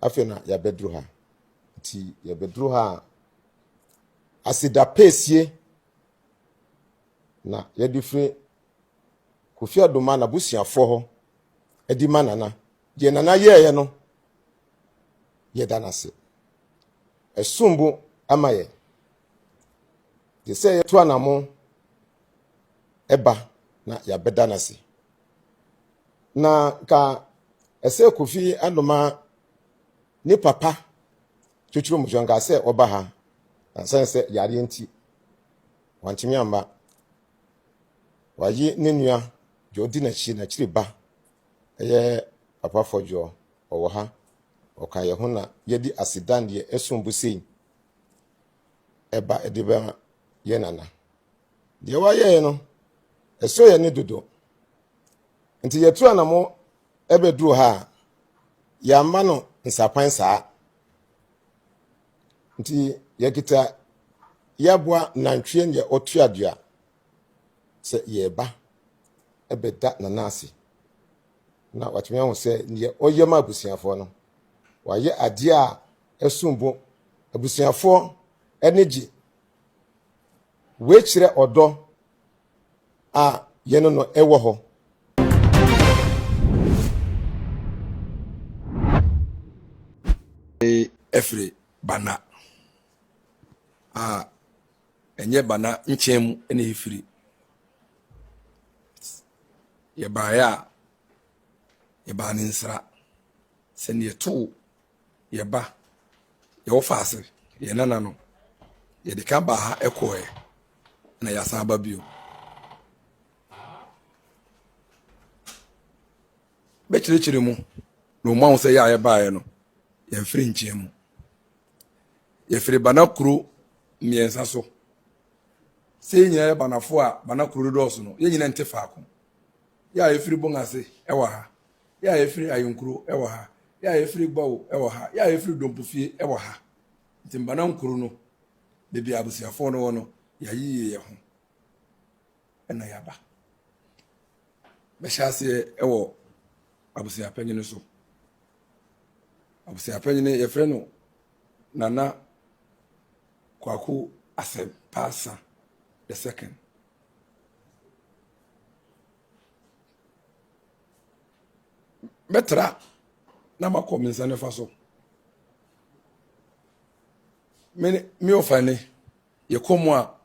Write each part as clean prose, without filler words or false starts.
afena ya bedru ha ti ya bedru ha asida pesie na ya difre Kofi Adoma na busuafo ho edi manana ye nana ye no ye danase esumbu amaye ye se ye to anamo eba na ya bedanase na ka ese Kofi Adoma ni papa chuchuru mujonga se oba ha ansense yare enti wantimi amba wayi nenua jodi na chi na chiriba eye papa fojo owo ha oka ye ho na yedi asidan de esumbu sei eba ediba ye nana de wa ye no eso ye ne dodo nti ye tu anamo ebeduru ha ya ma no nsapan saa nti ye kita yabwa nantwie ye otuadua se yeba ebeda na nasi na watumia ho se ye oyema abusiafo no waye ade a esumbo abusiafo energy we kire odo a ye no ewo ho efre bana enye bana nchem ene efiri ye ba ni nsra se ne to ye ba ye wo faase ye nana no ye de ka ba ha ekoe na ya sa ba bio be chire mu no ma wo se ya ye ba ye no ye mfiri nchem ye firi bana kuru miensa so se nyina bana fo a bana kuru do so no ye nyina nte faako ya efiri bongase ewa ha ya efiri ayonkuru ewa ha ya efiri gbawo ewa ha ya efiri dompofie ewa ha ntimbana nkuru no bebi abusiafo no wono ya yiye ho ena yaba beshase ewo abusiapanyine so abusiapanyine ye frɛ no nana kwaku asepasa the second metra na makominsa ne faso mi ofane ye komwa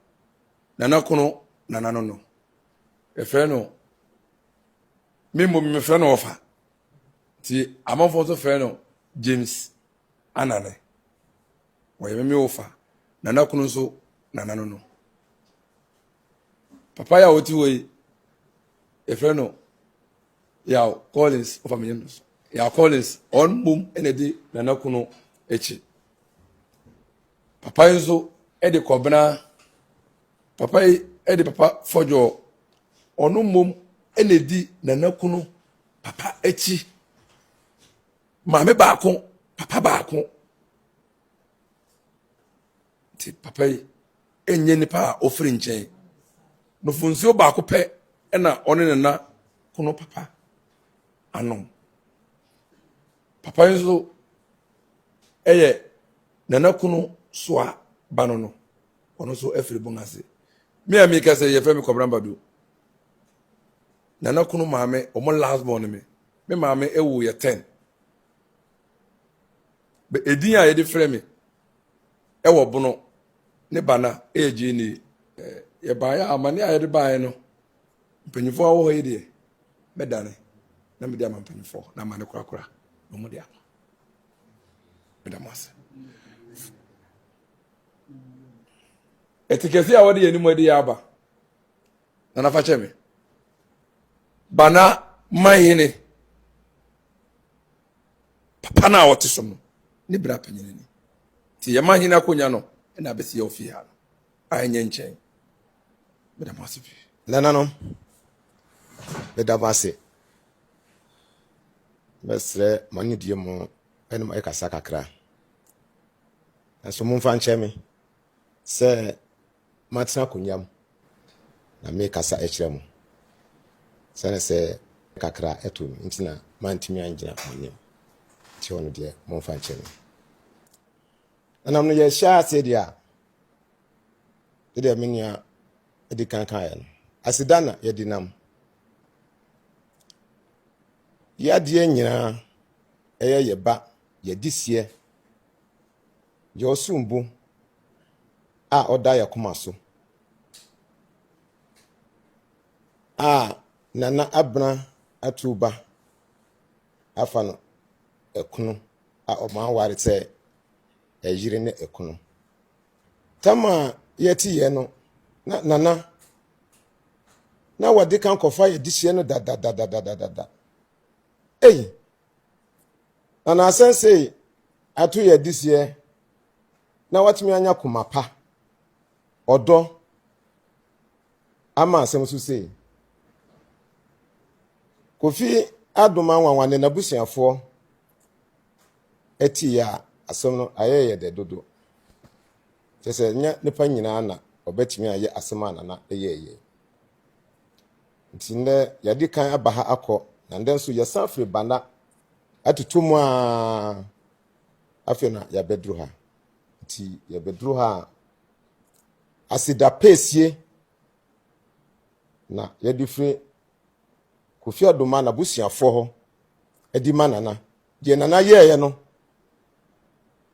nana kono nana no e fe no mi mo mi fe no ofa ti amafo so fe no James anane wo ye mi ofa nana kono so nana no papa ya oti we e fe no ya Collins of Aminos ya Collins on boom enedi nana kuno echi papa enzo edi kobna papa edi papa fojo onu mum enedi nana kuno papa echi mame baako papa baako ti papa enye nipa ofri nchen no funzio baako pe na one nana kuno papa anom papa enzo eye nana kunu soa bano no ono so efiri bongase me ami ka se ye fe me kobramba do nana kunu maame o mo last born me maame ewu ye 10 be edin a ye de frɛ me ewo bono ne bana eje ni ye ba ya amane a ye de ba ye no mpanyifo a wo ho ye de medane na me dia mampanyifo na mane kura no mo dia medamase etikesi a wode yeni mo de aba na nafa cheme bana mayene papa na wote so no ni bra panyine ni ti ye mahina konya no na besi ofi ha no anye nchen medamase bi nana no bedavase mesre mani die mo enu e kasa kakra aso mo mfa ncheme se matna konyam na me kasa ekire mo se kakra eto ntina mantimi angina konyam ti ono de mo fa nche me anam no ye sha ase dia de menia edi kan ya no asidana ye dinam ya de nyina ye ba ye disie ye osumbu a oda ya koma so a nana abna Atruba afa no ekunu a ọma ware se ejire ne ekunu tama yeti ye no na nana na wade kan kofa ye disie no da ei nana sense atu ye disie na watumi anya komapa odo ama asem so sei Kofi Adoma wanwane na busuafo eti ya asem no ayeye de dodo sese nya nipa nyina na obetimi aye asem anana eyeye ntinde yadi kan abaha akọ na ndenso yesafre bana atutumu a afena ya bedru ha nti ya bedru ha asida pesie na yadi fre Kofi Adoma na busuafo ho edi manana de nana yeye no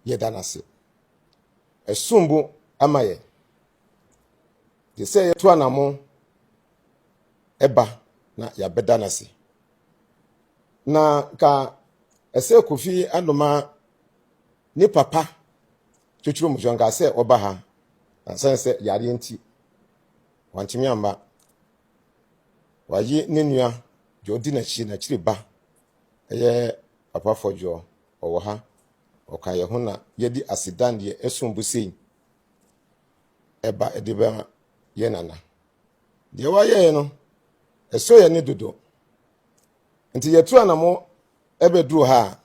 ye danase esumbu amaye de se ye to anamo eba na ya bedanase na ka ese Kofi Adoma ni papa chuchuru mujonga se oba ha ansense yare enti wantimi amba wayi nenua jodi na chiri ba eye papa fojo owo ha oka ye ho na yedi asidan de esumbu sei eba ediba ye nana de wa ye no eso ye ne dodo nti yetu anamo ebeduru ha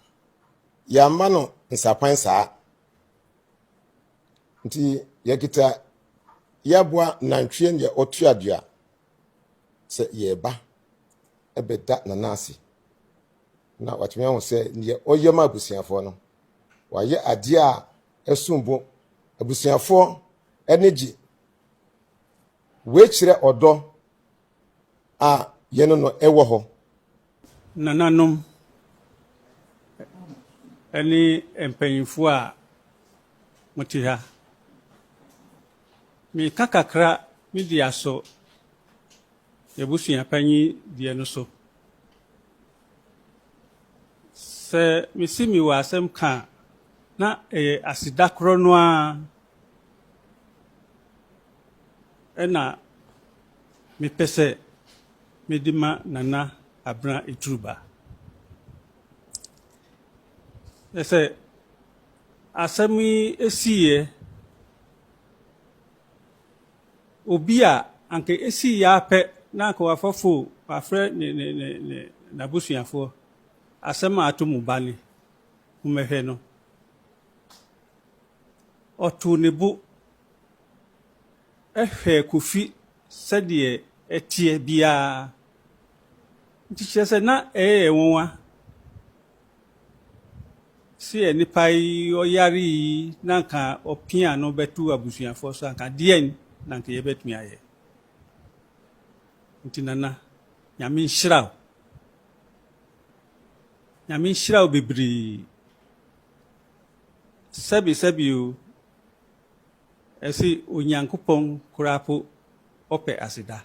ya ma no nsapan saa nti yekita yabwa nantwie ne otuadua se yeba ebeda nanasi na watumi ho se ne oyema abusiafo no waye ade a esumbu abusiafo energy wechire odo a yeno no ewo ho nananom ani empanyinfo a moti ha mi kakakra mi dia so yebusua panyi die no so se misimi wa asem ka na asida kro no a ena mi pese medima nana abna Atruba ese asemi esiye obi a anke esi ya pe na ko afofo afre ne na busuafo asema atomu bani umehwe no otu ne bu ehwe Kofi sede etie bia ntichese na enwa si enipa yi oyari na nka opia no betu abusuafo so anka dien na nka yebetumi aye ntinana nyame nhyiraw bebri sabi o esi onyankopon kurapo ope asida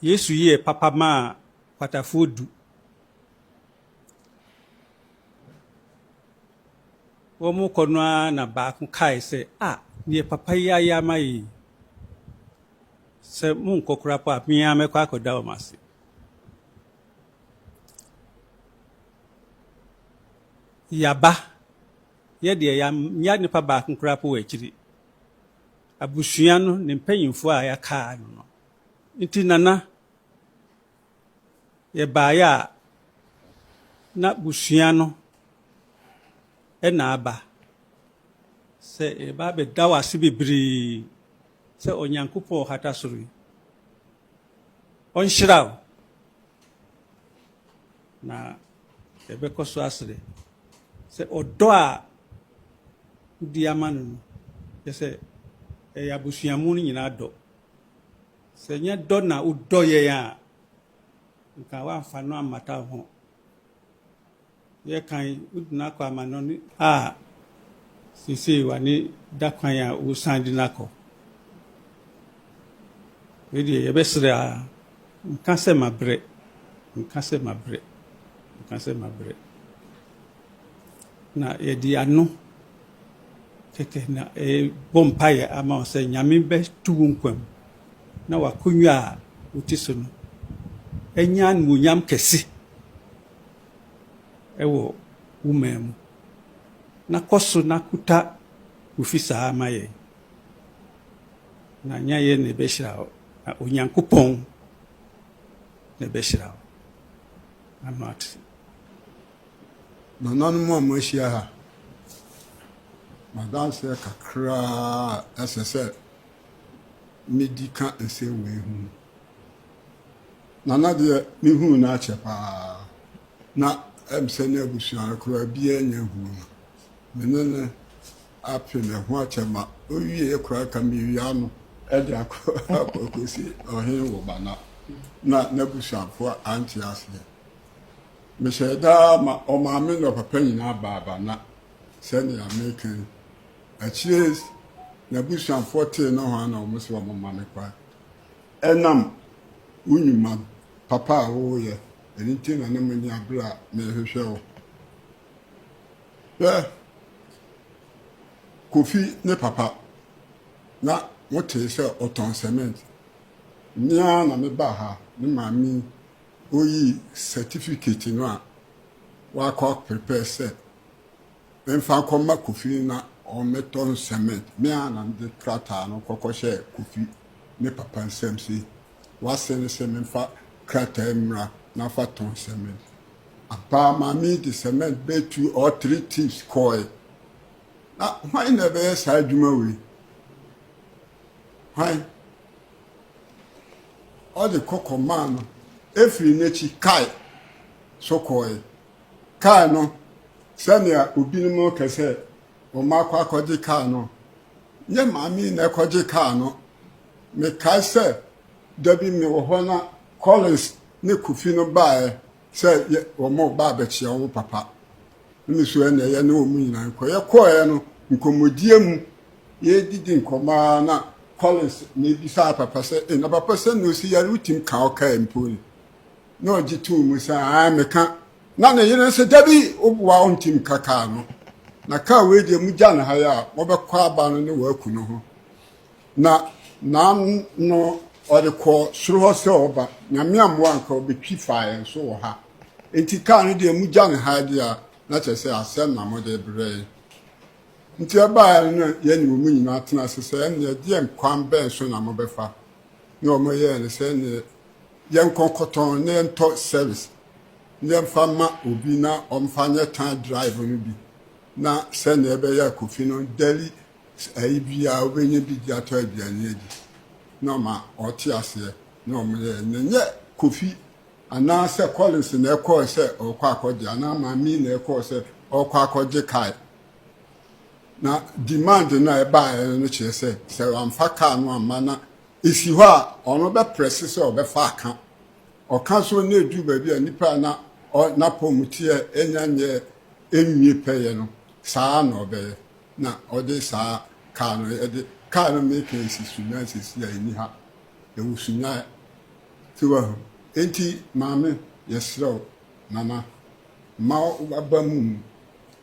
Yesu ye papa ma kwatafodu womu kono na ba ku kai se ne papa ya mai se mun kokura pa miya me kwa ko dawo masi yaba ye de ya nya ne pa ba ku kura pa we kiri abusua no ne mpanyimfo a ya ka no nti nana ye ba ya na busua no ena aba se e ba be dawa sibibri se onyankopon hata sori onhyiraw na yɛbɛkɔ so asere sɛ ɔdɔ a wodi ama no no yɛ sɛ ɛyɛ abusuamu no nyinaa dɔ sɛ nyɛ dɔ na wodɔ yɛn a nka woamfa no ammata ho yɛkan wodina akɔ ama no a seesei wane da kwan a wosan de no akɔ wedeɛ yɛbɛserɛ a nka sɛ mabrɛ nka sɛ mabrɛ nka sɛ mabrɛ na yɛde ano kɛkɛ na bɔ mpayɛ ama wo sɛ nyame bɛtu wo nkwam na wakonnwa a wote so no ɛnya animuonyam kɛse ɛwɔ wo man mu na kɔ so na kuta Kofi saa ama yɛn na nyɛ yɛ na ɛbɛhyira wo na Onyankopɔn na ɛbɛhyira wo ano ate nananom a moahyia ha madanseɛ kakraa ɛsɛ sɛ medi ka nsɛm wei ho nana deɛ mehu no akyɛ paa na ɛmsɛ ne abusua koraa biara nya hu no mene ne apɛ ne ho akyɛ ma owie koraa ka mewia no ɛde akɔkɔsi ɔhene wɔ bana na n'abusuafoɔ ante aseɛ mehyɛ daa ma ɔmaame na ɔpapa nyinaa baaba na sɛnea mekan akyire n'abusuafoɔ tee no ho na ɔmo sɛ ɔmo ma me kwa ɛnam wonyuma papa a wɔyɛ ɛno nti na ne mani abere a mehwehwɛ wo Kofi ne papa na wotee sɛ ɔtɔn cement mmea na meba ha ne maame oyi certificate no a wakɔ prepare sɛ mfa kɔma Kofi na ɔmɛtɔn cement mmea na de krataa no kɔkɔhyɛ Kofi ne papa nsɛm sɛ wasɛne sɛ memfa krataa mmra na fa tɔn cement apa maame de cement bɛ 2 or 3 tips kɔɛ na hwan na ɛbɛyɛ saa adwuma wei hwan ɔde kɔkɔ maa no efiri n'akyi kae so kɔɛ kae no sɛnea obinom kɛsɛ ɔma akɔ akɔgye kaa no nyɛ maame na ɛkɔgye kaa no mekae sɛ dabi me wɔ hɔ na Collins ne Kofi no baeɛ sɛ wɔn ba abɛkyia wɔn papa ne so ɛna ɛyɛ ne wɔn nyinaa nkɔ yɛkɔɛ no nkɔmmɔdie mu yɛdidi nkɔmmaa na Collins na ebisa papa sɛ na papa sɛ na osi yare wotim ka ɔkaa mpo ni na ɔgye tuu mu sɛ meka na ne yere sɛ dabi woboa ɔntim kakaa no na kaa wei deɛ mu gya ne ha a wɔbɛkɔ aba no ne wɔaku no ho na no ɔde kɔ soro hɔ sɛ ɔba nyame amoa nka ɔbɛtwi faeɛ nso wɔ ha enti kaa no deɛ mu gya ne ha deɛ a na kyerɛ sɛ asɛm na mode brɛ nti ɛbaa no yɛne wɔ mu nyinaa tena ase sɛ ɛne ɛdeɛ nkwan bɛn so na mobɛfa ne ɔmo yɛɛ ne sɛ ne yɛnkɔ kɔtɔn ne yɛntɔ service ne yɛmfa ma obi na ɔmfa nyɛ tan drive no bi na sɛnea ɛbɛyɛ Kofi no daily ayi biara wobɛnya bi de atɔ aduane adi na ɔma ɔte aseɛ na ɔmo yɛɛ ne nyɛ Kofi anaasɛ Collins na ɛkɔɔ sɛ ɔkɔ akɔgye anaa maame na ɛkɔɔ sɛ ɔkɔ akɔgye kae na demand no a ɛbaa no kyerɛ sɛ wamfa kaa no amma na esi hɔ a ɔno bɛprɛse sɛ ɔbɛfa aka ɔka so na edu baabi a nipa na napɔmuteɛ ɛnyanyɛ enwie pɛyɛ no saa na ɔbɛyɛ na ɔde saa kaa no ɛde kaa no meka esi sunya sisi a ɛni ha ɛwɔ sunya tiwa enti maame yɛsrɛw nana ma aba mu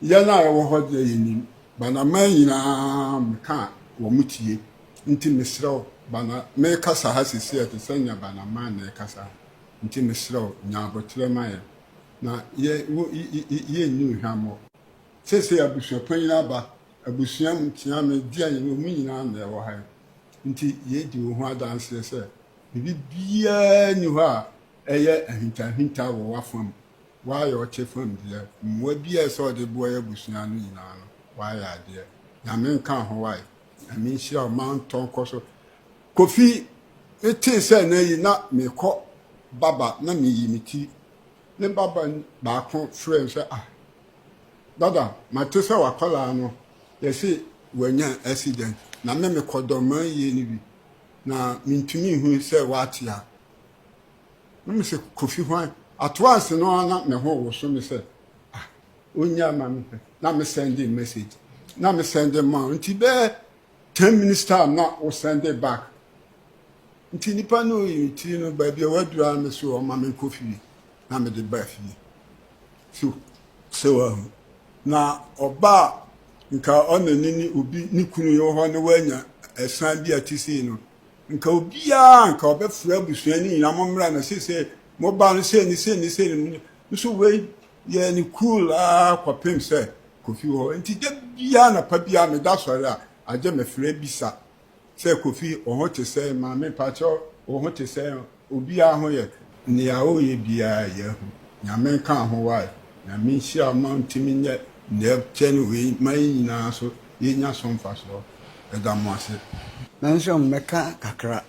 yɛn a ɛwɔ hɔ deɛ yɛnim banama nyinaa meka wɔ mu tie nti mesrɛw bana mekasa ha sisi ɛte sɛ nya banama na ɛkasa nti mesrɛw nya abɔtrɛ ma yɛ na yɛ nyi hwamɔ sese abusua panyin aba abusua mtia me dia yɛ mu nyinaa na ɛwɔ ha nti yɛdi wo ho adanse sɛ bibiara ni hɔ a ɛyɛ ahintahinta wɔ wafam wayɛ ɔkyɛ fam deɛ mmoa biara sɛ ɔde boa yɛ abusua no nyinaa no wayɛ adeɛ nyame nka ho wae nyame nhyira ɔma ntɔn kɔ so Kofi etee sɛ na yi na mekɔ baba na meyi me ti ne baba baako frɛ sɛ dada mate sɛ wakɔlaa no yɛse wanya accident na me mekɔdɔma yie no bi na mentumi hu sɛ wate a na me sɛ Kofi hwan atoa ase no na me ho wo so me sɛ onya ma me na me send a message na me send ma nti bɛ 10 minutes time na wo send it back nti nipa no yiti no ba bia wadura me so o ma me Kofi na me de ba fi so na oba nka onani ni obi ni kunu yo ho ne wanya esan bi atisi no nka obia nka obefura busua ni nyina momra na sese mo ba no se ni so we ye ni cool kwapem se Kofi ho nti de bia na pa bia me da sore a aje me frɛ bisa se Kofi oho te se ma me pacho oho te se obia ho ye ni a o ye bia ye hu nyame kan ho wa na me hia ma ntimi nye ne chen we mai nyina so ye nya so mfa so da mo ase nanso mmeka kakra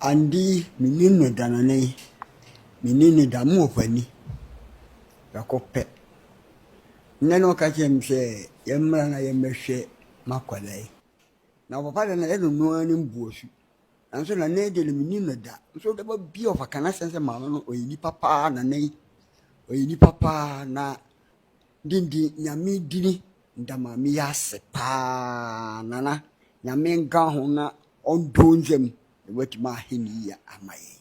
andi mininu danane mininu damu opani yakope neno ka chem se yemra na yemhwe makwalai na papa da na eno no ani mbuosu nanso na ne de mininu da nso da ba bi of kana sense ma no oyini papa na nei oyini papa na dindi nyame dini ndama mi yase pa nana nyame nka ho na ondonzem wetima heni ya amaye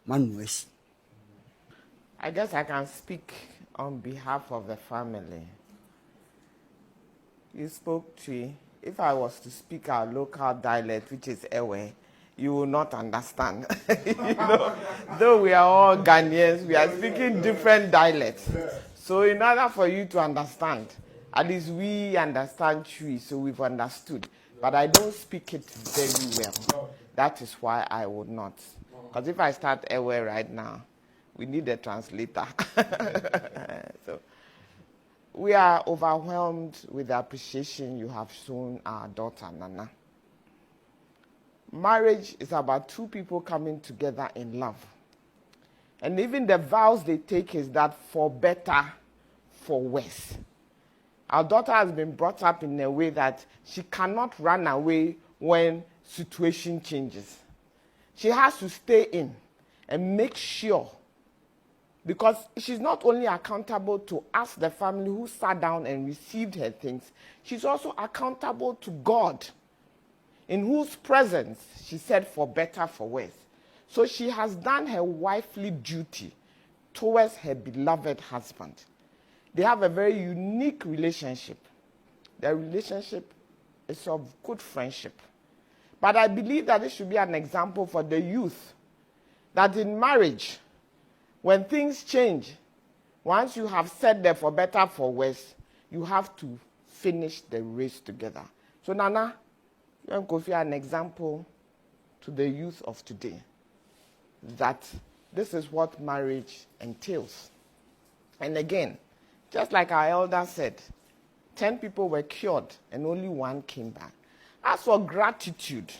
manuesi. I guess I can speak on behalf of the family. You spoke Twi. If I was to speak our local dialect, which is Ewe, you will not understand. Though we are all Ghanaians, we are speaking different dialects. So in order for you to understand, at least we understand Twi, so we've understood. But I don't speak it very well. That is why I would not. Because if I start Ewe right now, we need a translator. So we are overwhelmed with the appreciation you have shown our daughter, Nana. Marriage is about two people coming together in love. And even the vows they take is that for better, for worse. Our daughter has been brought up in a way that she cannot run away when situation changes. She has to stay in and make sure, because she's not only accountable to us, the family who sat down and received her things, she's also accountable to God, in whose presence she said for better, for worse. So she has done her wifely duty towards her beloved husband. They have a very unique relationship. Their relationship is of good friendship. But I believe that this should be an example for the youth, that in marriage, when things change, once you have said that for better, for worse, you have to finish the race together. So Nana, you and Kofi are an example to the youth of today, that this is what marriage entails. And again, just like our elder said, 10 people were cured and only one came back. As for gratitude,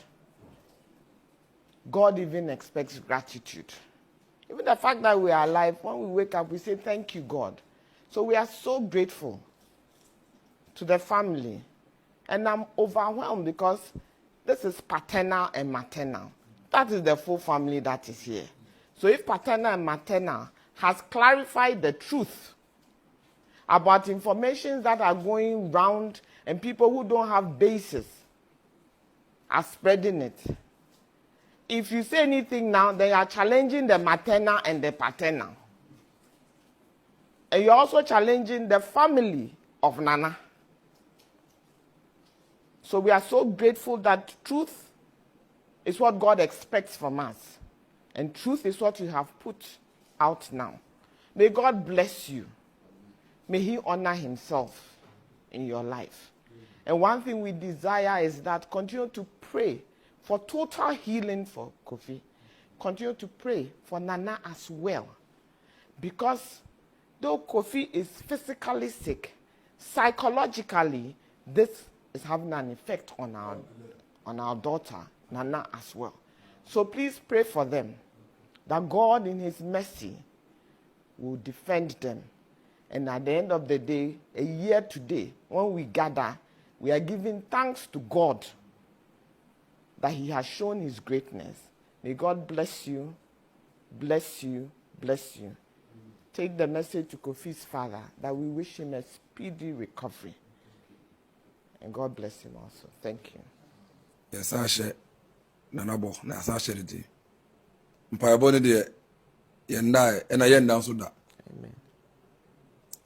God even expects gratitude. Even the fact that we are alive, when we wake up, we say, thank you, God. So we are so grateful to the family. And I'm overwhelmed because this is paternal and maternal. That is the full family that is here. So if paternal and maternal has clarified the truth about information that are going round and people who don't have basis are spreading it. If you say anything now, they are challenging the maternal and the paternal. And you're also challenging the family of Nana. So we are so grateful that truth is what God expects from us. And truth is what you have put out now. May God bless you. May he honor himself in your life. And one thing we desire is that continue to pray for total healing for Kofi. Continue to pray for Nana as well. Because though Kofi is physically sick, psychologically, this is having an effect on our daughter, Nana, as well. So please pray for them, that God in his mercy We'll defend them. And at the end of the day, a year today, when we gather, we are giving thanks to God that he has shown his greatness. May God bless you, bless you, bless you. Take the message to Kofi's father that we wish him a speedy recovery. And God bless him also. Thank you. Yes, I share. Nanabo, Nasa Sherity. Mpayabone de Yenda, and I yen down so that. Amen.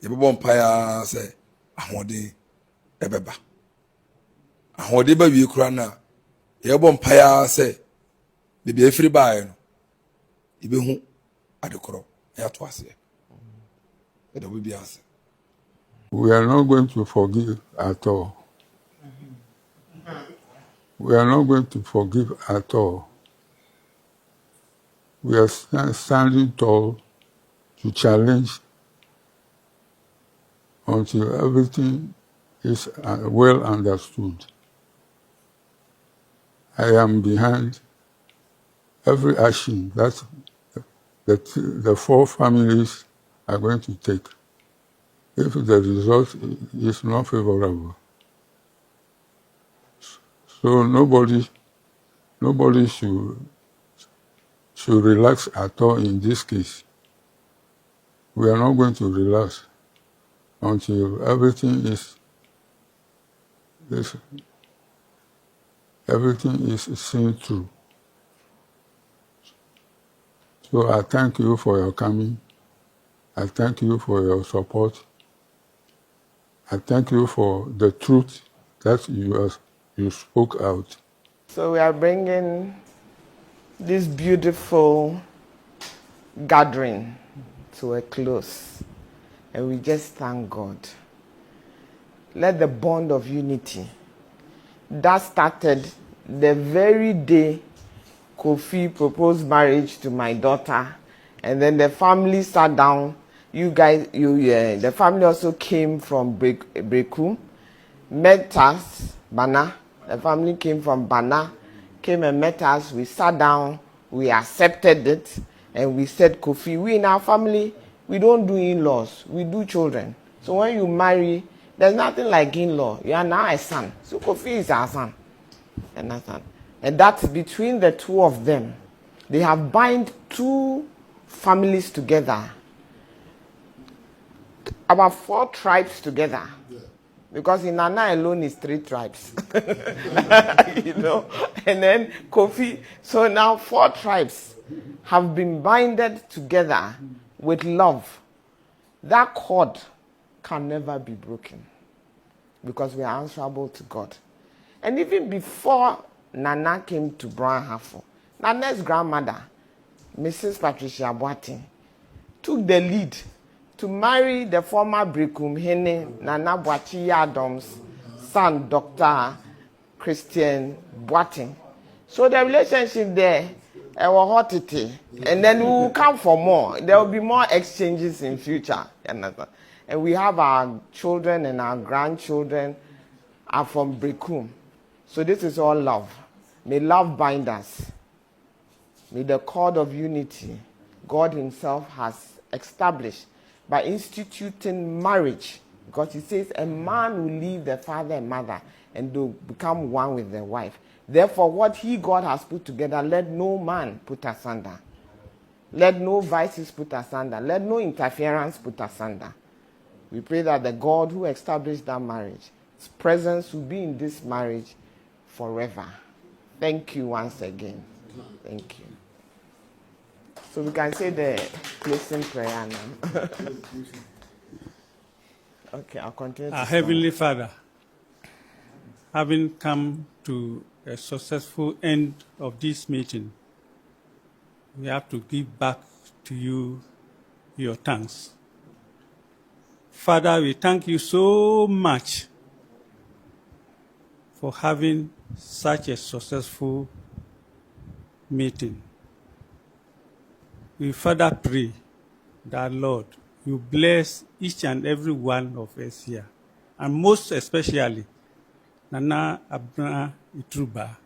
Yabon Paya say, Ahodi Ebeba. Ahodi baby crana. Yabon Paya say, the be free by Ibehu at the crop. Yatwase. It will be answered. We are not going to forgive at all. We are not going to forgive at all. We are standing tall to challenge until everything is well understood. I am behind every action that the four families are going to take if the result is not favorable. So nobody should relax at all in this case. We are not going to relax until everything is seen through. So I thank you for your coming. I thank you for your support. I thank you for the truth that you spoke out. So we are bringing this beautiful gathering to a close. And we just thank God. Let the bond of unity that started the very day Kofi proposed marriage to my daughter, and then the family sat down. The family also came from Breku, met us, Bana. The family came from Bana, came and met us. We sat down, we accepted it, and we said, Kofi, we in our family, we don't do in-laws, we do children. So when you marry, there's nothing like in-law. You are now a son. So Kofi is our son. And that's between the two of them. They have bind two families together. About 4 tribes together. Yeah. Because in Nana alone is 3 tribes. You know? And then Kofi. So now 4 tribes have been binded together with love. That cord can never be broken. Because we are answerable to God. And even before Nana came to Brown Hafo, Nana's grandmother, Mrs. Patricia Boating, took the lead to marry the former Brekum Hene, Nana Boachi Adam's son, Dr. Christian Boating. So the relationship there was hotty. And then we will come for more. There will be more exchanges in future. And we have our children and our grandchildren are from Brekum. So this is all love. May love bind us. May the cord of unity God himself has established by instituting marriage. Because he says a man will leave the father and mother and they'll become one with their wife. Therefore, what God has put together, let no man put asunder. Let no vices put asunder. Let no interference put asunder. We pray that the God who established that marriage, his presence will be in this marriage forever. Thank you once again. Thank you. So we can say the closing prayer now. Okay, I'll continue. Our Heavenly Father, having come to a successful end of this meeting, we have to give back to you your thanks. Father, we thank you so much for having such a successful meeting. We further pray that, Lord, you bless each and every one of us here, and most especially Nana Abna Atruba,